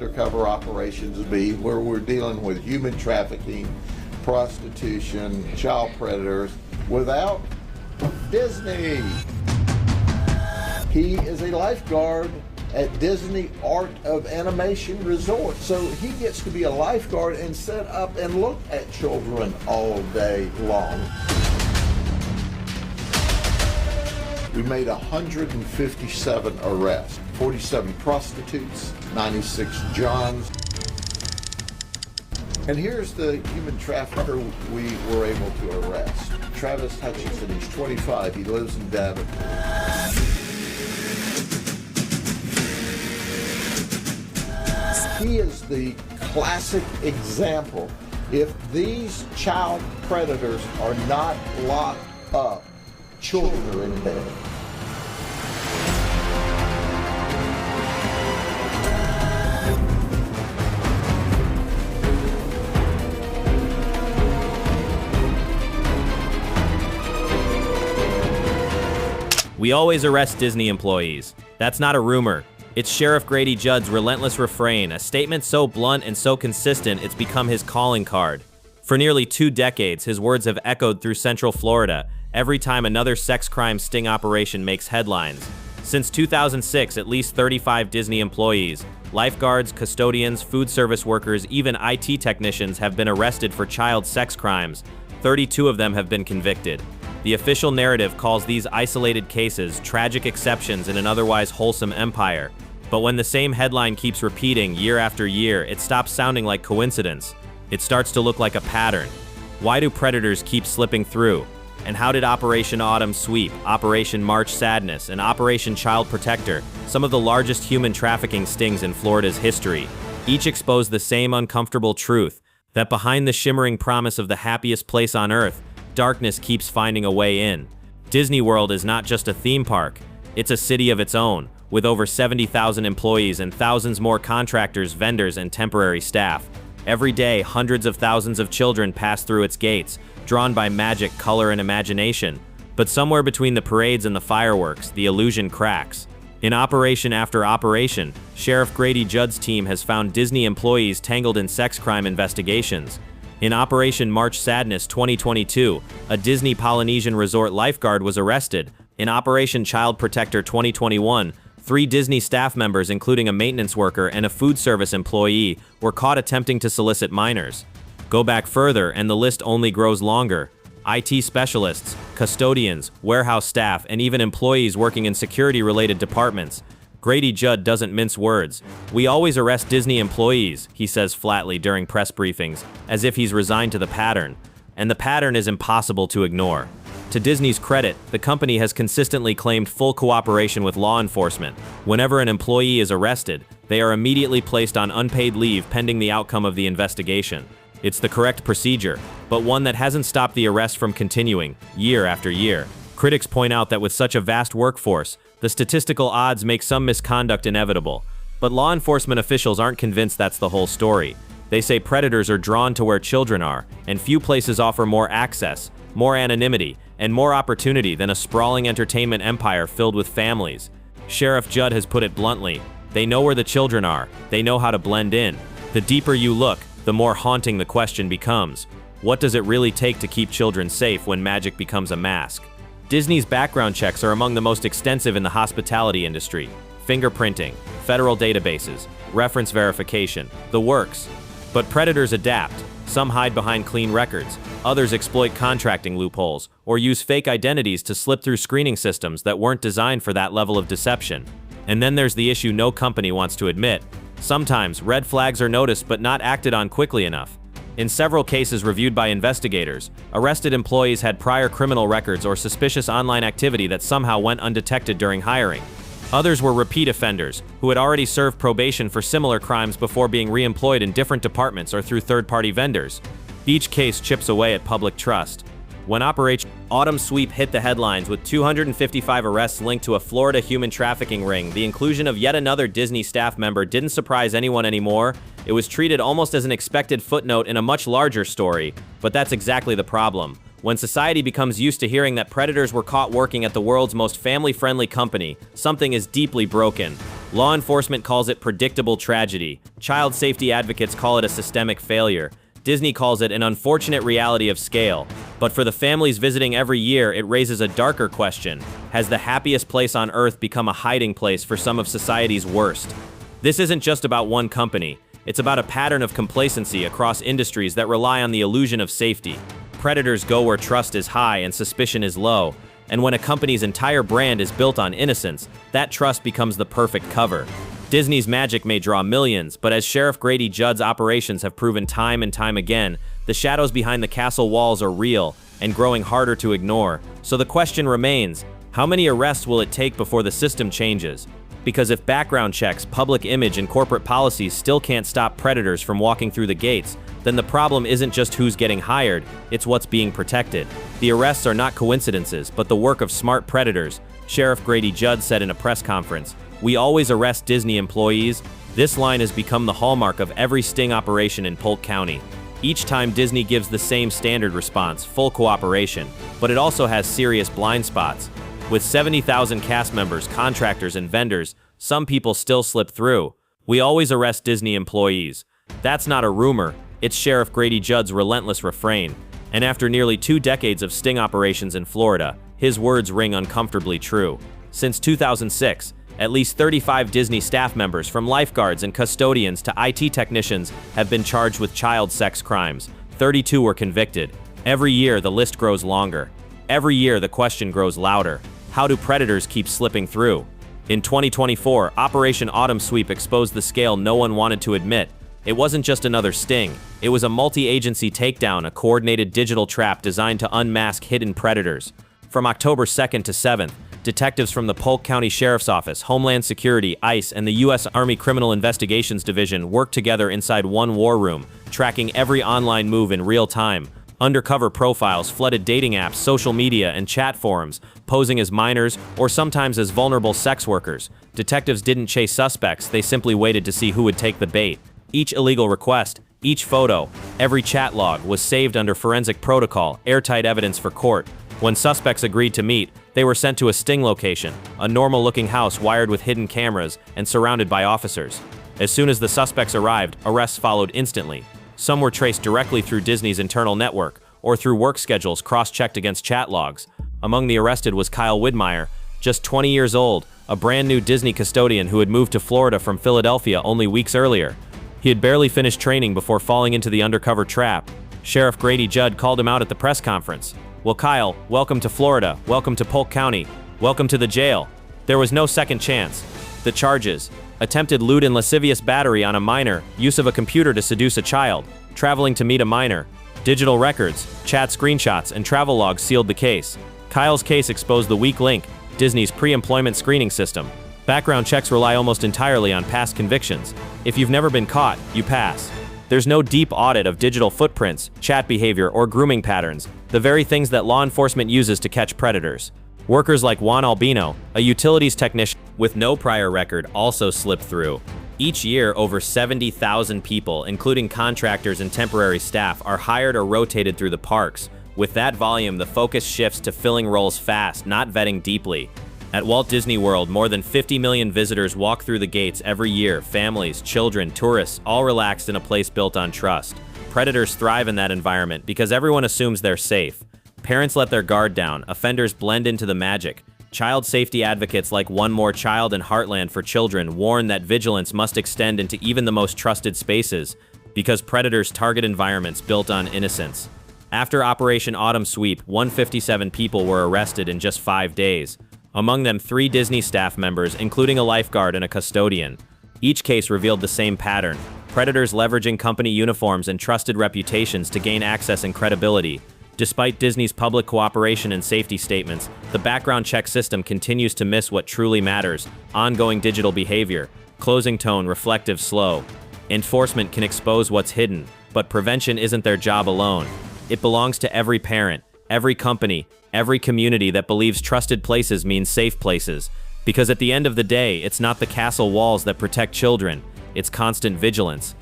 undercover operations be, where we're dealing with human trafficking, prostitution, child predators, without Disney. He is a lifeguard at Disney Art of Animation Resort. So he gets to be a lifeguard and sit up and look at children all day long. We made 157 arrests, 47 prostitutes, 96 Johns. And here's the human trafficker we were able to arrest. Travis Hutchinson, he's 25, he lives in Davenport. He is the classic example. If these child predators are not locked up, children are in bed. We always arrest Disney employees. That's not a rumor. It's Sheriff Grady Judd's relentless refrain, a statement so blunt and so consistent it's become his calling card. For nearly 2 decades, his words have echoed through Central Florida every time another sex crime sting operation makes headlines. Since 2006, at least 35 Disney employees, lifeguards, custodians, food service workers, even IT technicians have been arrested for child sex crimes. 32 of them have been convicted. The official narrative calls these isolated cases tragic exceptions in an otherwise wholesome empire. But when the same headline keeps repeating year after year, it stops sounding like coincidence. It starts to look like a pattern. Why do predators keep slipping through? And how did Operation Autumn Sweep, Operation March Sadness, and Operation Child Protector, some of the largest human trafficking stings in Florida's history, each expose the same uncomfortable truth, that behind the shimmering promise of the happiest place on earth, darkness keeps finding a way in. Disney World is not just a theme park, it's a city of its own, with over 70,000 employees and thousands more contractors, vendors, and temporary staff. Every day, hundreds of thousands of children pass through its gates, drawn by magic, color, and imagination. But somewhere between the parades and the fireworks, the illusion cracks. In operation after operation, Sheriff Grady Judd's team has found Disney employees tangled in sex crime investigations. In Operation March Sadness 2022, a Disney Polynesian Resort lifeguard was arrested. In Operation Child Protector 2021, 3 Disney staff members, including a maintenance worker and a food service employee, were caught attempting to solicit minors. Go back further, and the list only grows longer. IT specialists, custodians, warehouse staff, and even employees working in security-related departments. Grady Judd doesn't mince words. "We always arrest Disney employees," he says flatly during press briefings, as if he's resigned to the pattern. And the pattern is impossible to ignore. To Disney's credit, the company has consistently claimed full cooperation with law enforcement. Whenever an employee is arrested, they are immediately placed on unpaid leave pending the outcome of the investigation. It's the correct procedure, but one that hasn't stopped the arrest from continuing, year after year. Critics point out that with such a vast workforce, the statistical odds make some misconduct inevitable. But law enforcement officials aren't convinced that's the whole story. They say predators are drawn to where children are, and few places offer more access, more anonymity, and more opportunity than a sprawling entertainment empire filled with families. Sheriff Judd has put it bluntly: they know where the children are, they know how to blend in. The deeper you look, the more haunting the question becomes. What does it really take to keep children safe when magic becomes a mask? Disney's background checks are among the most extensive in the hospitality industry. Fingerprinting, federal databases, reference verification, the works. But predators adapt. Some hide behind clean records. Others exploit contracting loopholes or use fake identities to slip through screening systems that weren't designed for that level of deception. And then there's the issue no company wants to admit. Sometimes red flags are noticed but not acted on quickly enough. In several cases reviewed by investigators, arrested employees had prior criminal records or suspicious online activity that somehow went undetected during hiring. Others were repeat offenders, who had already served probation for similar crimes before being reemployed in different departments or through third-party vendors. Each case chips away at public trust. When Operation Autumn Sweep hit the headlines with 255 arrests linked to a Florida human trafficking ring, the inclusion of yet another Disney staff member didn't surprise anyone anymore. It was treated almost as an expected footnote in a much larger story. But that's exactly the problem. When society becomes used to hearing that predators were caught working at the world's most family-friendly company, something is deeply broken. Law enforcement calls it predictable tragedy. Child safety advocates call it a systemic failure. Disney calls it an unfortunate reality of scale. But for the families visiting every year, it raises a darker question. Has the happiest place on earth become a hiding place for some of society's worst? This isn't just about one company. It's about a pattern of complacency across industries that rely on the illusion of safety. Predators go where trust is high and suspicion is low. And when a company's entire brand is built on innocence, that trust becomes the perfect cover. Disney's magic may draw millions, but as Sheriff Grady Judd's operations have proven time and time again, the shadows behind the castle walls are real and growing harder to ignore. So the question remains, how many arrests will it take before the system changes? Because if background checks, public image, and corporate policies still can't stop predators from walking through the gates, then the problem isn't just who's getting hired, it's what's being protected. The arrests are not coincidences, but the work of smart predators, Sheriff Grady Judd said in a press conference. "We always arrest Disney employees." This line has become the hallmark of every sting operation in Polk County. Each time Disney gives the same standard response, full cooperation, but it also has serious blind spots. With 70,000 cast members, contractors, and vendors, some people still slip through. "We always arrest Disney employees." That's not a rumor, it's Sheriff Grady Judd's relentless refrain. And after nearly 2 decades of sting operations in Florida, his words ring uncomfortably true. Since 2006, at least 35 Disney staff members, from lifeguards and custodians to IT technicians, have been charged with child sex crimes. 32 were convicted. Every year, the list grows longer. Every year, the question grows louder. How do predators keep slipping through? In 2024, Operation Autumn Sweep exposed the scale no one wanted to admit. It wasn't just another sting. It was a multi-agency takedown, a coordinated digital trap designed to unmask hidden predators. From October 2nd to 7th, detectives from the Polk County Sheriff's Office, Homeland Security, ICE, and the U.S. Army Criminal Investigations Division worked together inside one war room, tracking every online move in real time. Undercover profiles flooded dating apps, social media, and chat forums, posing as minors or sometimes as vulnerable sex workers. Detectives didn't chase suspects, they simply waited to see who would take the bait. Each illegal request, each photo, every chat log was saved under forensic protocol, airtight evidence for court. When suspects agreed to meet, they were sent to a sting location, a normal-looking house wired with hidden cameras and surrounded by officers. As soon as the suspects arrived, arrests followed instantly. Some were traced directly through Disney's internal network, or through work schedules cross-checked against chat logs. Among the arrested was Kyle Widmeyer, just 20 years old, a brand-new Disney custodian who had moved to Florida from Philadelphia only weeks earlier. He had barely finished training before falling into the undercover trap. Sheriff Grady Judd called him out at the press conference. "Well, Kyle, welcome to Florida, welcome to Polk County, welcome to the jail." There was no second chance. The charges: attempted lewd and lascivious battery on a minor, use of a computer to seduce a child, traveling to meet a minor. Digital records, chat screenshots, and travel logs sealed the case. Kyle's case exposed the weak link, Disney's pre-employment screening system. Background checks rely almost entirely on past convictions. If you've never been caught, you pass. There's no deep audit of digital footprints, chat behavior, or grooming patterns, the very things that law enforcement uses to catch predators. Workers like Juan Albino, a utilities technician with no prior record, also slip through. Each year, over 70,000 people, including contractors and temporary staff, are hired or rotated through the parks. With that volume, the focus shifts to filling roles fast, not vetting deeply. At Walt Disney World, more than 50 million visitors walk through the gates every year. Families, children, tourists, all relaxed in a place built on trust. Predators thrive in that environment because everyone assumes they're safe. Parents let their guard down, offenders blend into the magic. Child safety advocates like One More Child and Heartland for Children warn that vigilance must extend into even the most trusted spaces, because predators target environments built on innocence. After Operation Autumn Sweep, 157 people were arrested in just 5 days. Among them, 3 Disney staff members, including a lifeguard and a custodian. Each case revealed the same pattern: predators leveraging company uniforms and trusted reputations to gain access and credibility. Despite Disney's public cooperation and safety statements, the background check system continues to miss what truly matters: ongoing digital behavior, closing tone, reflective, slow. Enforcement can expose what's hidden, but prevention isn't their job alone. It belongs to every parent, every company, every community that believes trusted places mean safe places. Because at the end of the day, it's not the castle walls that protect children, it's constant vigilance.